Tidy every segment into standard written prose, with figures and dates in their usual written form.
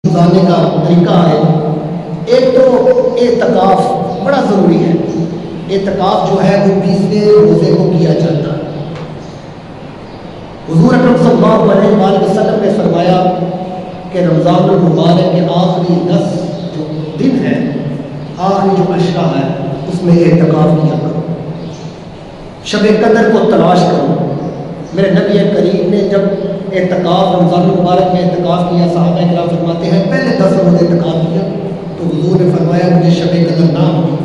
گزارنے کا طریقہ ہے۔ ایک تو اعتکاف بڑا ضروری ہے۔ اعتکاف جو ہے وہ 20ویں روزے کو کیا جاتا ہے۔ حضور اکرم صلی اللہ علیہ وآلہ وسلم نے فرمایا کہ رمضان المبارک کے آخری 10 جو دن ہیں، آخری جو عشرہ ہے، اس میں اعتکاف کیا کرو، شب قدر کو تلاش کرو۔ میرے نبی کریم نے جب اعتکاف رمضان المبارک میں اعتکاف کیا، صحابہ کرام فرماتے ہیں پہلے 10 روزے اعتکاف کیا تو حضور نے فرمایا مجھے شب قدر نہ ملی۔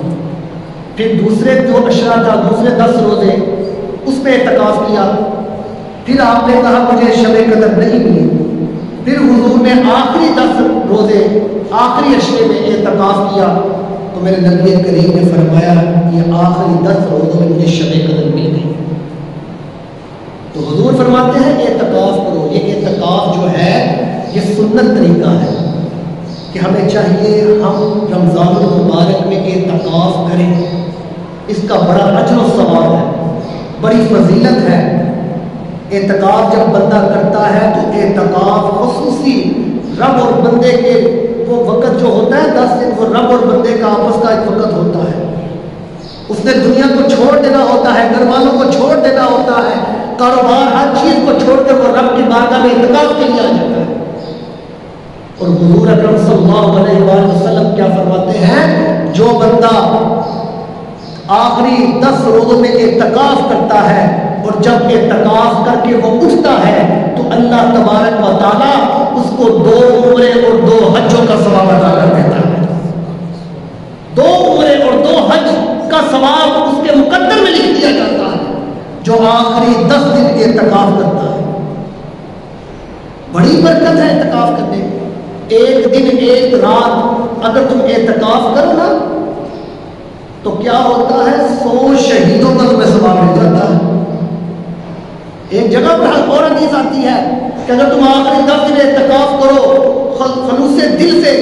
پھر دوسرے جو عشرہ تھا، دوسرے 10 روزے اس میں اعتکاف کیا، پھر آپ نے کہا مجھے شب قدر نہیں ملی۔ پھر حضور نے آخری 10 روزے آخری عشرے میں اعتکاف کیا تو میرے نبی کریم نے فرمایا یہ آخری 10 روزوں میں مجھے شب قدر مل گئی۔ تو حضور فرماتے ہیں اعتکاف کرو۔ یہ اعتکاف جو ہے یہ سنت طریقہ ہے کہ ہمیں چاہیے ہم رمضان المبارک میں اعتکاف کریں۔ اس کا بڑا اجر و ثواب ہے، بڑی فضیلت ہے۔ اعتکاف جب بندہ کرتا ہے تو اعتکاف خصوصی رب اور بندے کے وہ وقت جو ہوتا ہے 10 دن، وہ رب اور بندے کا آپس کا ایک وقت ہوتا ہے۔ اس نے دنیا کو چھوڑ دینا ہوتا ہے، گھر والوں کو چھوڑ دینا ہوتا ہے، کاروبار ہر چیز کو چھوڑ کر وہ رب کی بارگاہ میں اعتکاف کے لیے آ جاتا ہے۔ اور حضور اکرم صلی اللہ علیہ وآلہ وسلم کیا فرماتے ہیں، جو بندہ آخری 10 روزوں میں اعتکاف کرتا ہے اور جب اعتکاف کر کے وہ اٹھتا ہے تو اللہ تبارک و تعالیٰ اس کو 2 عمرے اور 2 حجوں کا ثواب عطا کر دیتا ہے۔ 2 عمرے اور 2 حج کا ثواب اس کے مقدر میں لکھ دیا جاتا ہے جو آخری 10 دن اعتکاف کرتا ہے۔ بڑی برکت ہے اعتکاف کرنے میں۔ ایک دن ایک رات اگر تم اعتکاف کرو نا تو کیا ہوتا ہے، 100 شہیدوں کا تمہیں ثواب مل جاتا ہے۔ ایک جگہ پر اور حدیث آتی ہے کہ اگر تم آخری 10 دن اعتکاف کرو خلوص دل سے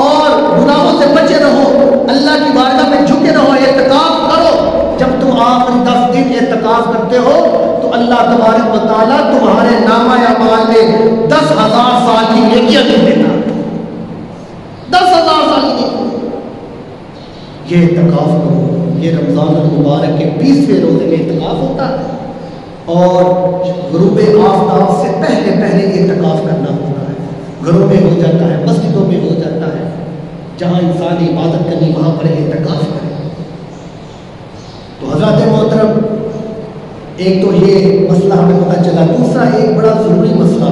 اور گناہوں سے بچے رہو، اللہ کی بارگاہ میں جھکے رہو، اعتکاف کرو، جب تم آخری 10 دن اعتکاف کرتے ہو تو اللہ تبارک و تعالیٰ تمہارے نامہ اعمال میں 10,000 سال کی نیکیاں لکھ دیتا ہے۔ 10,000 سال کی نیکیاں۔ یہ اعتکاف کرو۔ یہ رمضان المبارک کے 20ویں روزے میں اعتکاف ہوتا ہے اور غروب آفتاب سے پہلے اعتکاف کرنا ہوتا ہے۔ گھروں میں ہو جاتا ہے، مسجدوں میں ہو جاتا ہے، جہاں انسان عبادت کرنی وہاں پر اعتکاف کرے۔ تو حضرات محترم، ایک تو یہ مسئلہ ہمیں پتہ چلا۔ دوسرا ایک بڑا ضروری مسئلہ